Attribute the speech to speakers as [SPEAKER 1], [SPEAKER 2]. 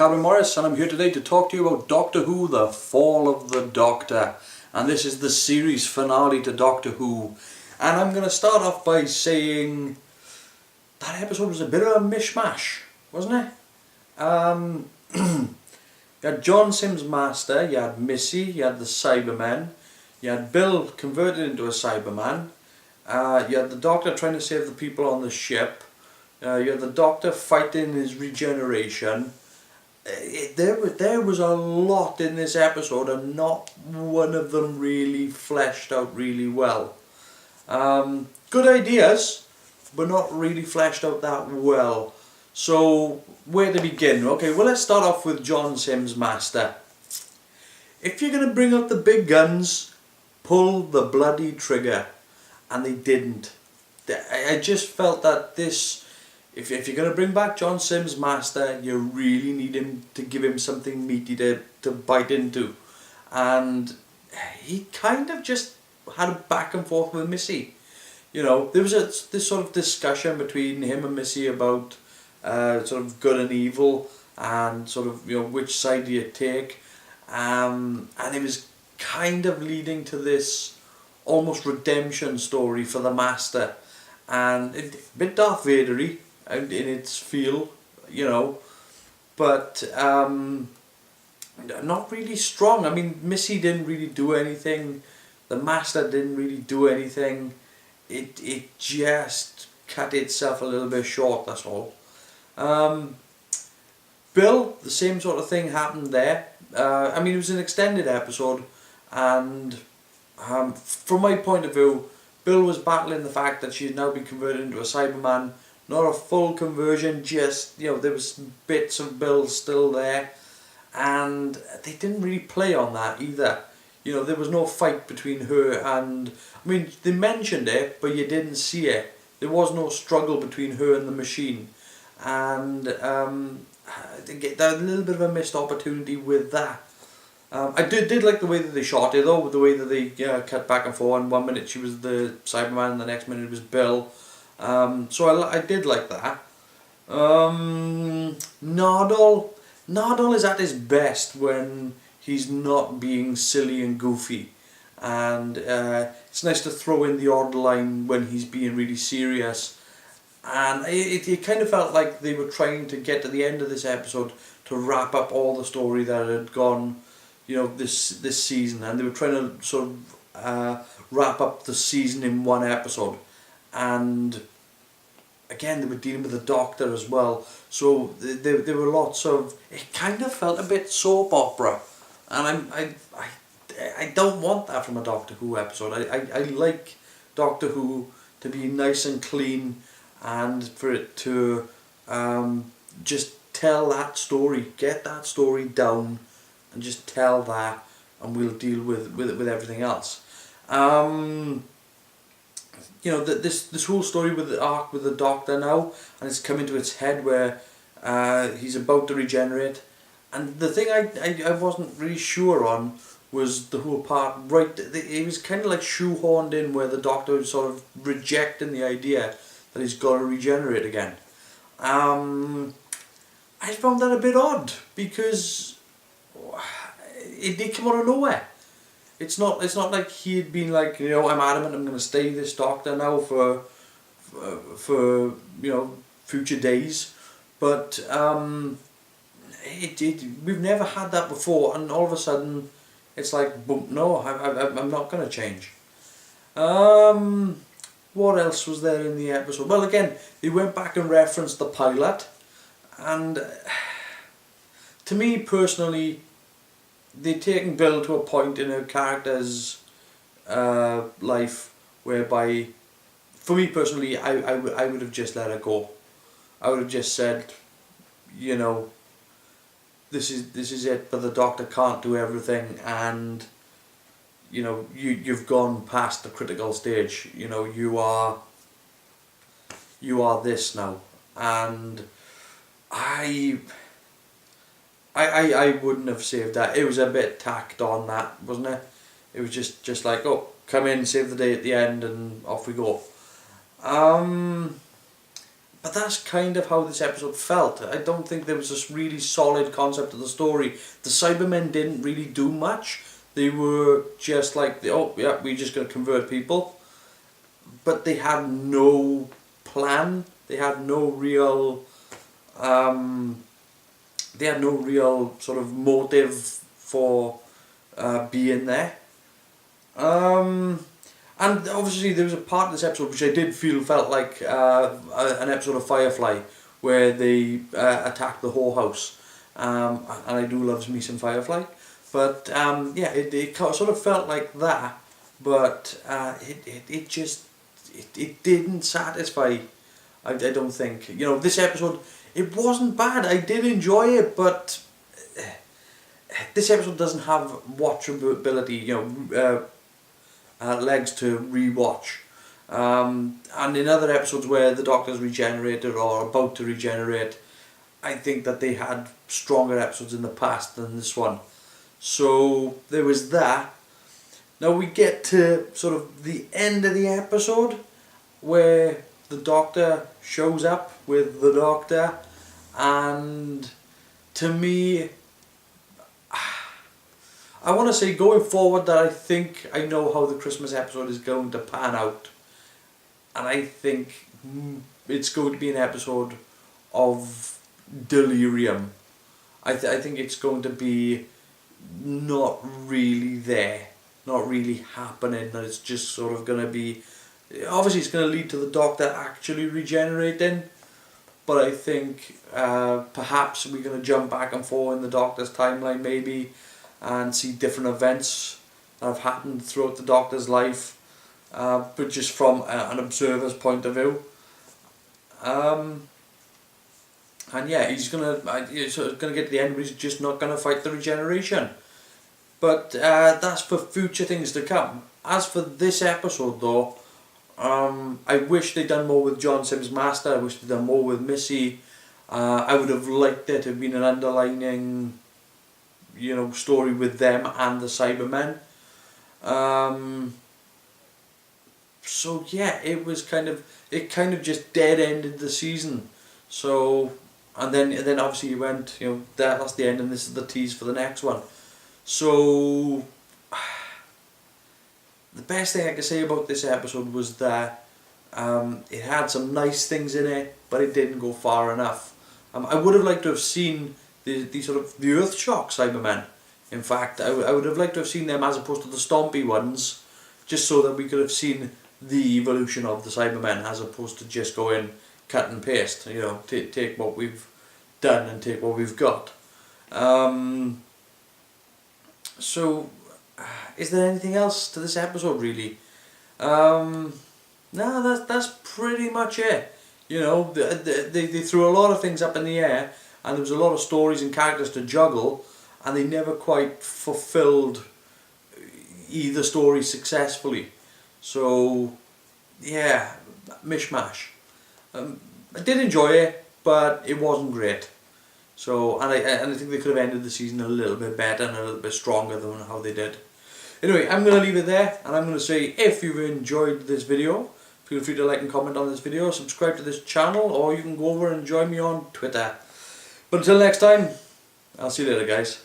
[SPEAKER 1] Calvin Morris, and I'm here today to talk to you about Doctor Who, The Fall of the Doctor. And this is the series finale to Doctor Who. And I'm going to start off by saying that episode was a bit of a mishmash, wasn't it? You had John Sims Master, you had Missy, you had the Cybermen, you had Bill converted into a Cyberman, you had the Doctor trying to save the people on the ship, you had the Doctor fighting his regeneration. There was a lot in this episode, and not one of them really fleshed out really well. Good ideas, but not really fleshed out that well. So, where to begin? Okay, well, let's start off with John Sims Master. If you're going to bring out the big guns, pull the bloody trigger. And they didn't. I just felt that this... If you're going to bring back John Sims Master, you really need him to give him something meaty to bite into. And he kind of just had a back and forth with Missy. You know, there was this sort of discussion between him and Missy about sort of good and evil, and sort of, you know, which side do you take. And it was kind of leading to this almost redemption story for the Master. And a bit Darth Vader-y in its feel, you know, but not really strong. I mean, Missy didn't really do anything, the Master didn't really do anything. It just cut itself a little bit short, that's all. Bill, the same sort of thing happened there. I mean, it was an extended episode, and from my point of view, Bill was battling the fact that she had now been converted into a Cyberman. Not a full conversion, just, you know, there was bits of Bill still there, and they didn't really play on that either. You know, there was no fight between her and, I mean, they mentioned it, but you didn't see it. There was no struggle between her and the machine, and I think that a little bit of a missed opportunity with that. I did like the way that they shot it though, the way that they cut back and forth, and 1 minute she was the Cyberman and the next minute it was Bill. So I did like that. Nardole is at his best when he's not being silly and goofy, and it's nice to throw in the odd line when he's being really serious. And it kind of felt like they were trying to get to the end of this episode to wrap up all the story that had gone, you know, this season, and they were trying to sort of wrap up the season in one episode. And again, they were dealing with the Doctor as well, so there were lots of, it kind of felt a bit soap opera, and I don't want that from a Doctor Who episode. I like Doctor Who to be nice and clean, and for it to just tell that story, get that story down, and just tell that, and we'll deal with everything else. You know, this whole story with the arc with the Doctor now, and it's coming to its head where he's about to regenerate, and the thing I wasn't really sure on was the whole part, right, it was kind of like shoehorned in where the Doctor was sort of rejecting the idea that he's got to regenerate again. I found that a bit odd, because it did come out of nowhere. It's not like he had been like, you know, I'm adamant I'm going to stay this Doctor now for you know, future days, but we've never had that before, and all of a sudden it's like, boom, no, I'm not going to change. What else was there in the episode? Well, again, they went back and referenced the pilot, and to me personally, they've taken Bill to a point in her character's life whereby, for me personally, I would have just let her go. I would have just said, you know, this is it, but the Doctor can't do everything, and you know, you've gone past the critical stage. You know, you are this now, and I wouldn't have saved that. It was a bit tacked on, that, wasn't it? It was just like, oh, come in, save the day at the end, and off we go. But But that's kind of how this episode felt. I don't think there was this really solid concept of the story. The Cybermen didn't really do much. They were just like, oh yeah, we're just going to convert people. But they had no plan. They had no real sort of motive for being there. And obviously there was a part of this episode which I did felt like an episode of Firefly, where they attacked the whorehouse. And I do love me some Firefly. But yeah, it sort of felt like that, but it didn't satisfy. I don't think. You know, this episode, it wasn't bad. I did enjoy it, but this episode doesn't have watchability, you know, legs to rewatch. And in other episodes where the Doctor's regenerated or about to regenerate, I think that they had stronger episodes in the past than this one. So there was that. Now we get to sort of the end of the episode where the Doctor shows up with the Doctor, and to me, I want to say going forward that I think I know how the Christmas episode is going to pan out, and I think it's going to be an episode of delirium. I think it's going to be not really there, not really happening, that it's just sort of going to be, obviously it's going to lead to the Doctor actually regenerating, but I think perhaps we're going to jump back and forth in the Doctor's timeline maybe, and see different events that have happened throughout the Doctor's life, but just from an observer's point of view. And yeah, he's gonna get to the end, but he's just not gonna fight the regeneration. But that's for future things to come. As for this episode, though, I wish they'd done more with John Simm's Master. I wish they'd done more with Missy. I would have liked there to have been an underlining, you know, story with them and the Cybermen. So yeah, it kind of just dead ended the season. So and then obviously you went, you know, that's the end, and this is the tease for the next one. So the best thing I can say about this episode was that it had some nice things in it, but it didn't go far enough. I would have liked to have seen the sort of the Earthshock Cybermen. In fact, I would have liked to have seen them as opposed to the stompy ones, just so that we could have seen the evolution of the Cybermen as opposed to just going cut and paste. You know, take what we've done and take what we've got. So, is there anything else to this episode really? No, that's pretty much it. You know, they threw a lot of things up in the air, and there was a lot of stories and characters to juggle, and they never quite fulfilled either story successfully. So, yeah, mishmash. I did enjoy it, but it wasn't great. So, and I think they could have ended the season a little bit better and a little bit stronger than how they did. Anyway, I'm going to leave it there, and I'm going to say, if you've enjoyed this video, feel free to like and comment on this video, subscribe to this channel, or you can go over and join me on Twitter. But until next time, I'll see you later, guys.